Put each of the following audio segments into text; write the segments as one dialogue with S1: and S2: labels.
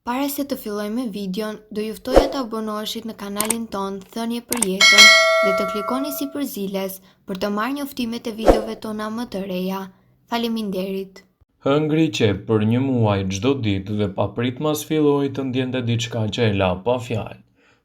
S1: Para se të fillojmë me videon, do ju ftoja të abonoheshit në kanalin ton Thënie për Jetën dhe të klikoni si përziles për të marrë njoftimet e videove tona më të reja. Faleminderit.
S2: Hëngri qep për një muaj çdo ditë dhe papritmas filloi të ndjente diçka që e la pa fjalë.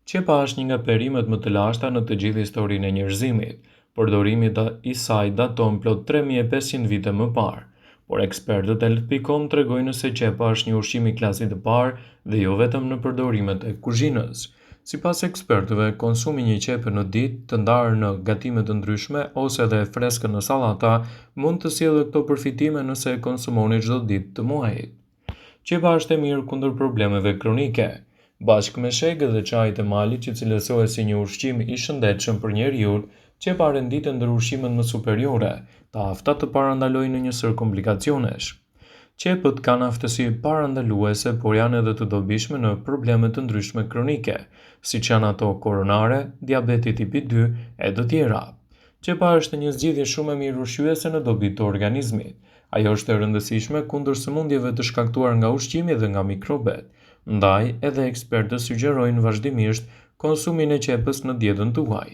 S2: Qepa është një nga perimet më të lashta në të gjithë historinë e njerëzimit. Përdorimi i saj daton plot 3500 vite më parë. Por ekspertët e Health.com tregojnë se qepa është një ushqim i klasit të parë dhe jo vetëm në përdorimet e kuzhinës. Sipas ekspertëve, konsumi një qepe në ditë, të ndarë në gatime të ndryshme ose edhe e freskët në sallata, mund të sjellë këto përfitime nëse e konsumoni çdo ditë të muajit. Qepa është e mirë kundër problemeve kronike. Bashkë me shegët dhe çajit e malit që cilësohet si një ushqim i shëndetshëm për njeriu, qepa renditet ndër ushqimet më superiore, të afta të parandalojnë një sër komplikacionesh. Qepët kanë aftësi parandaluese, por janë edhe të dobishme në probleme të ndryshme kronike, siç janë ato koronare, diabeti tipi 2 e të tjera. Qepa është një zgjidhje shumë e mirë ushqyese në dobi të organizmit. Ajo është e rëndësishme kundër sëmundjeve të shkaktuar nga ushqimi dhe nga mikrobet. Ndaj, edhe ekspertët sugjerojnë vazhdimisht konsumin e qepës në dietën tuaj.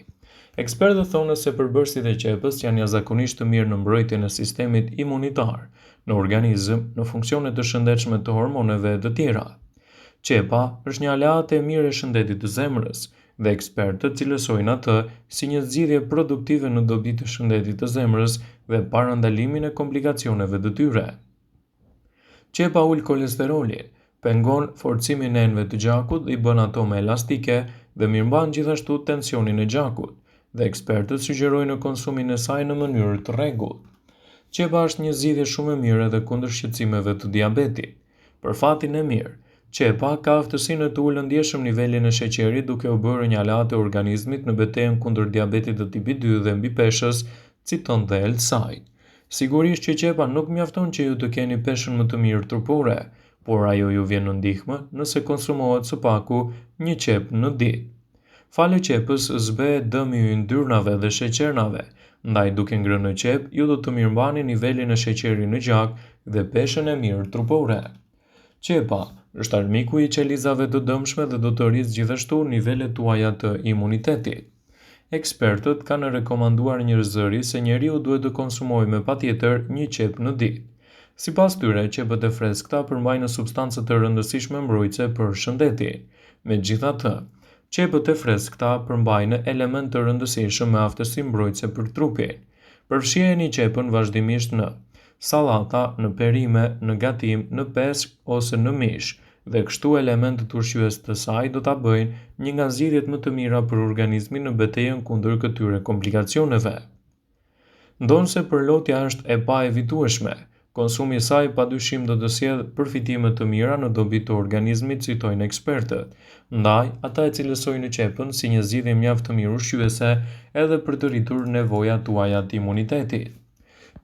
S2: Ekspertët thonë se përbërësit e qepës janë jashtëzakonisht të mirë në mbrojtjen e sistemit imunitar, në organizëm, në funksionet të shëndetshme të hormoneve e të tjera. Qepa është një aleate e mirë e shëndetit të zemrës dhe ekspertët cilësojnë atë si një zgjidhje produktive në dobi të shëndetit të zemrës dhe parandalimin e komplikacioneve të tyre. Qepa ul kolesterolin, pengon forcimin e enëve të gjakut dhe i bën ato më elastike dhe mirëmban gjithashtu tensionin e gjakut, dhe ekspertët sugjerojnë konsumin e saj në mënyrë të rregullt. Qepa është një zgjidhje shumë e mirë edhe kundër shqetësimeve të diabetit. Për fatin e mirë, qepa ka aftësinë të ulë ndjeshëm nivelin e sheqerit duke u bërë një aleate e organizmit në betejën kundër diabetit të tipi 2 dhe mbipeshës, citon dhe Elsaj. Sigurisht që qepa nuk mjafton që ju të keni peshën më të mirë trupore, por ajo ju vjen në ndihmë nëse konsumohet së paku një qep në ditë. Falë qepës zbehet dëmi i yndyrnave dhe sheqernave, ndaj duke ngrënë në qep, ju do të mirëmbani nivelin e sheqerit në gjak dhe peshën e mirë trupore. Qepa është armiku i qelizave të dëmshme dhe do të rrisë gjithashtu nivelet tuaja të imunitetit. Ekspertët kanë rekomanduar njerëzëri se njeriu duhet të konsumojë me patjetër një qep në ditë. Sipas tyre, qepët e freskëta përmbajnë substanca të rëndësishme mbrojtëse për shëndetin. Megjithatë, qepët e freskëta përmbajnë element të rëndësishëm me aftësi mbrojtëse për trupin. Përfshiheni qepën vazhdimisht në sallata, në perime, në gatim, në peshk ose në mish, dhe kështu elementët ushqyes të saj do ta bëjnë një nga zgjidhjet më të mira për organizmin në betejën kundër këtyre komplikacioneve. Ndonse përlotja është e paevitueshme, konsumi i saj padyshim do të sjellë përfitime të mira në dobi të organizmit, citojnë ekspertët. Ndaj, ata e cilësojnë qepën si një zgjidhje mjaft të mirë ushqyese edhe për të rritur nevojat tuaja të imunitetit.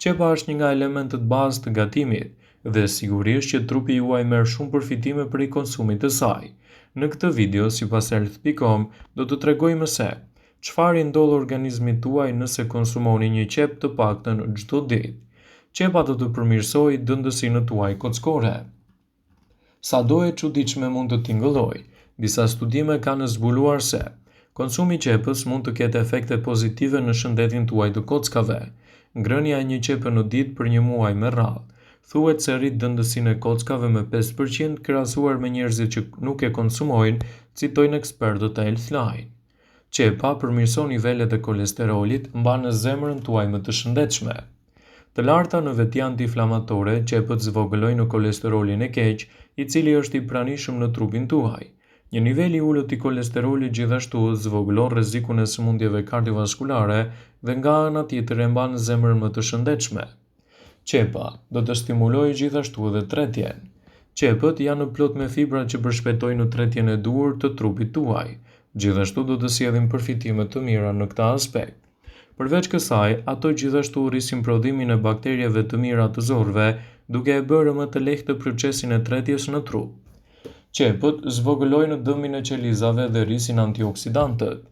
S2: Qepa është një nga elementët bazë të gatimit dhe sigurisht që trupi juaj merr shumë përfitime prej konsumit të saj. Në këtë video, sipas Health.com, do të tregojmë se çfarë ndodh organizmit tuaj nëse konsumoni një qep të paktën çdo ditë. Qepa do të përmirësojë dëndësinë tuaj kockore. Sado e çuditshme mund të tingëllojë. Disa studime kanë zbuluar se konsumi i qepës mund të ketë efekte pozitive në shëndetin tuaj të kockave. Ngrënia e një qepe në ditë për një muaj me radhë thuhet se rrit dëndësinë e kockave me 5% krahasuar me njerëzit që nuk e konsumojnë, citojnë ekspertët e Healthline. Qepa përmirëson nivelet e kolesterolit, mban zemrën tuaj më të shëndetshme. Të larta në veti antiinflamatore, qepët zvogëlojnë kolesterolin e keq, i cili është i pranishëm në trupin tuaj. Një nivel i ulët i kolesterolit gjithashtu zvogëlon rrezikun e sëmundjeve kardiovaskulare dhe nga ana tjetër e mban zemrën më të shëndetshme. Qepa do të stimulojë gjithashtu edhe tretjen. Qepët janë plot me fibra që përshpejtojnë tretjen e duhur të trupit tuaj. Gjithashtu do të sjellin përfitime të mira në këtë aspekt. Përveç kësaj, ato gjithashtu rrisin prodhimin e bakterieve të mira të zorëve, duke e bërë më të lehtë procesin e tretjes në trup. Qepët zvogëlojnë dëmin e qelizave dhe rrisin antioksidantët.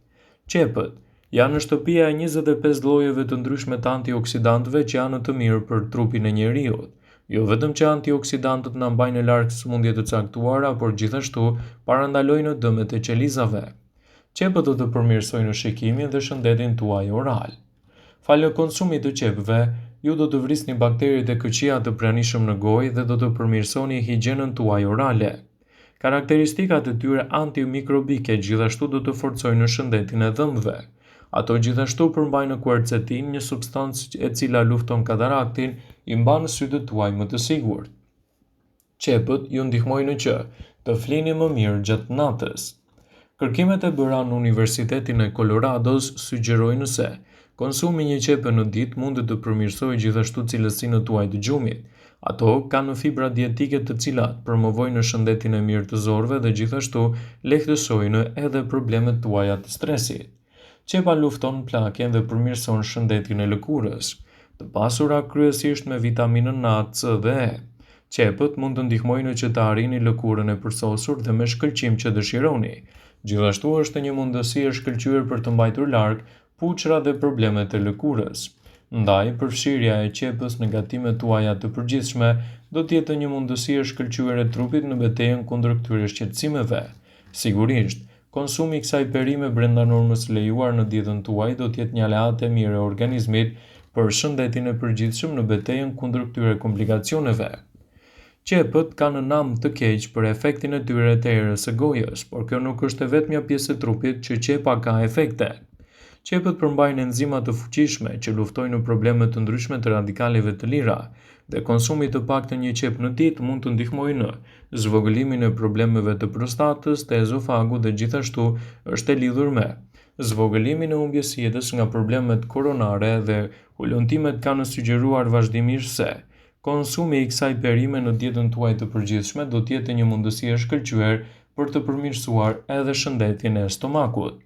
S2: Qepët janë shtëpia e 25 llojeve të ndryshme të antioksidantëve që janë të mirë për trupin e njeriut. Jo vetëm që antioksidantët na mbajnë larg sëmundje të caktuara, por gjithashtu parandalojnë dëmet e qelizave. Qepët do të përmirësojnë shikimin dhe shëndetin tuaj oral. Falë konsumit të qepëve, ju do të vrisni bakteriet e këqija të pranishëm në gojë dhe do të përmirësoni higjienën tuaj orale. Karakteristikat e tyre antimikrobike gjithashtu do të forcojnë shëndetin e dhëmbëve. Ato gjithashtu përmbajnë quercetin, një substancë e cila lufton kataraktin, i mban sytë tuaj më të sigurt. Qepët ju ndihmojnë që të flini më mirë gjatë natës. Kërkimet e bëra në Universitetin e Colorados sugjerojnë se konsumi një qepe në ditë mund të përmirësojë gjithashtu cilësinë tuaj të gjumit. Ato kanë fibra dietike të cilat promovojnë shëndetin e mirë të zorëve dhe gjithashtu lehtësojnë edhe problemet tuaja të stresit. Qepa lufton plakjen dhe përmirëson shëndetin e lëkurës, të pasura kryesisht me vitaminën A, C dhe E. Qepët mund të ndihmojnë që të arrini lëkurën e përsosur dhe me shkëlqim që dëshironi. Gjithashtu është një mundësi e shkëlqyer për të mbajtur larg puçra dhe problemet e lëkurës. Ndaj, përfshirja e qepës në gatimet tuaja të përgjithshme do të jetë një mundësi e shkëlqyer e trupit në betejën kundër këtyre shqetësimeve. Sigurisht, konsumi i kësaj perime brenda normës lejuar në dietën tuaj do të jetë një aleat e mirë e organizmit për shëndetin e përgjithshëm në betejën kundër këtyre komplikacioneve. Qepët kanë nam të keq për efektin e tyre të erës së gojës, por kjo nuk është e vetmja pjesë e trupit që qepa ka efekte. Qepët përmbajnë enzima të fuqishme që luftojnë probleme të ndryshme të radikaleve të lira, dhe konsumi të paktën një qep në ditë mund të ndihmojë në zvogëlimin e problemeve të prostatës, të ezofagut dhe gjithashtu është e lidhur me zvogëlimin e humbjes jetës nga problemet koronare dhe ulëntimet kanë sugjeruar vazhdimisht se konsumi i kësaj perime në dietën tuaj të përgjithshme do të jetë një mundësi e shkëlqyer për të përmirësuar edhe shëndetin e stomakut.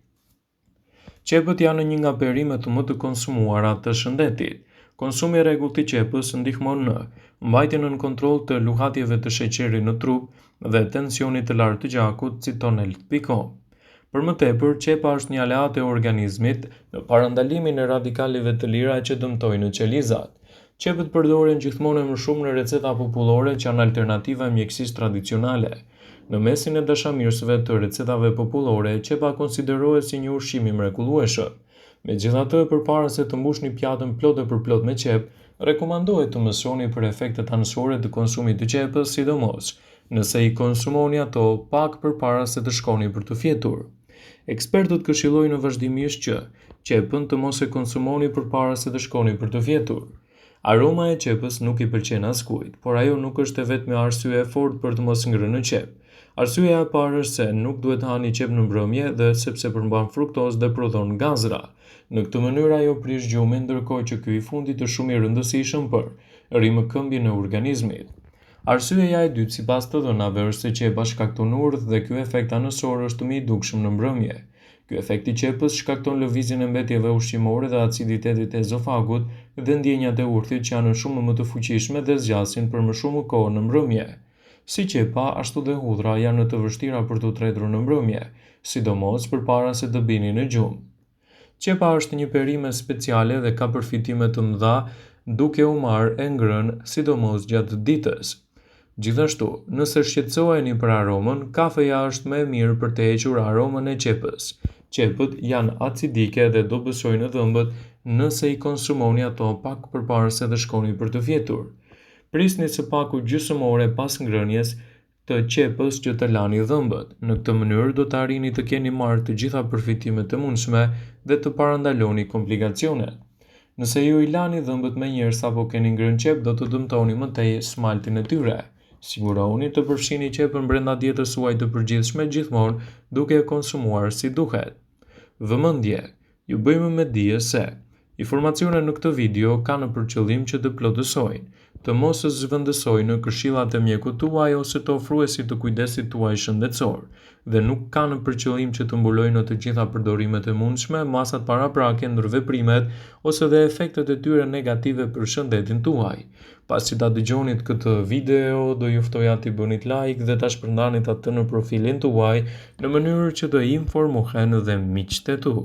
S2: Qepët janë një nga perimet më të konsumuara të shëndetit. Konsumi i rregullt i qepës ndihmon në mbajtjen në kontroll të luhatjeve të sheqerit në trup dhe tensionit të lartë të gjakut, citon L.Pico. Për më tepër, qepa është një aleat e organizmit në parandalimin e radikaleve të lira që dëmtojnë qelizat. Qepët përdoren gjithmonë më shumë në receta popullore që janë alternativa e mjekësisë tradicionale. Në mesin e dashamirësve të recetave popullore, qepa konsiderohet si një ushqim i mrekullueshëm. Megjithatë, përpara se të mbushni pjatën plot e përplot me qep, rekomandohet të mësoni për efektet anësore të konsumit të qepës, sidomos nëse i konsumoni ato pak përpara se të shkoni për të fjetur. Ekspertët këshillojnë vazhdimisht që qepën të mos e konsumoni përpara se të shkoni për të fjetur. Aroma e qepës nuk i pëlqen askujt, por ajo nuk është e vetmja arsye e fortë për të mos ngrënë qep. Arsyeja e parë është se nuk duhet hani qep në mbrëmje dhe sepse përmban fruktozë dhe prodhon gazra. Në këtë mënyrë ajo prish gjumin, ndërkohë që ky i fundit është shumë i rëndësishëm për rrimëkëmbjen e organizmit. Arsyeja e dytë sipas të dhënave është se qepa shkakton urdhë dhe ky efekt anësor është më i dukshëm në mbrëmje. Ky efekt i qepës shkakton lëvizjen e mbetjeve ushqimore dhe aciditetit të ezofagut dhe ndjenjat e urthit që janë shumë më të fuqishme dhe zgjasin për më shumë kohë në mbrëmje. Si qepa, ashtu dhe hudhra janë të vështira për të tretur në mbrëmje, sidomos përpara se të bini në gjumë. Qepa është një perime speciale dhe ka përfitime të mëdha duke u marrë e ngrënë, sidomos gjatë ditës. Gjithashtu, nëse shqetësoheni për aromën, kafeja është më e mirë për të hequr aromën e qepës. Qepët janë acidike dhe do bësojnë dhëmbët nëse i konsumoni ato pak përpara se të shkoni për të fjetur. Prisni së paku gjysmë ore pas ngrënies të qepës që të lani dhëmbët. Në këtë mënyrë do të arrini të keni marrë të gjitha përfitimet e mundshme dhe të parandaloni komplikacionet. Nëse ju i lani dhëmbët menjëherë sapo keni ngrënë qep, do të dëmtoni më tej smaltin e tyre. Sigurohuni të përfshini qepën brenda dietës suaj të përgjithshme gjithmonë duke e konsumuar si duhet. Vëmendje, ju bëjmë me dije se informacionet në këtë video kanë për qëllim që të plotësojnë, të mos zhvendësojnë këshillat e mjekut tuaj ose të ofruesit të kujdesit tuaj shëndetësor, dhe nuk kanë për qëllim që të mbulojnë të gjitha përdorimet e mundshme, masat paraprake ndër veprimet ose dhe efektet e tyre negative për shëndetin tuaj. Pasi ta dëgjonit këtë video, do ju ftoja t'i bënit like dhe ta shpërndanit atë në profilin tuaj në mënyrë që të informohen dhe miqtë e tu.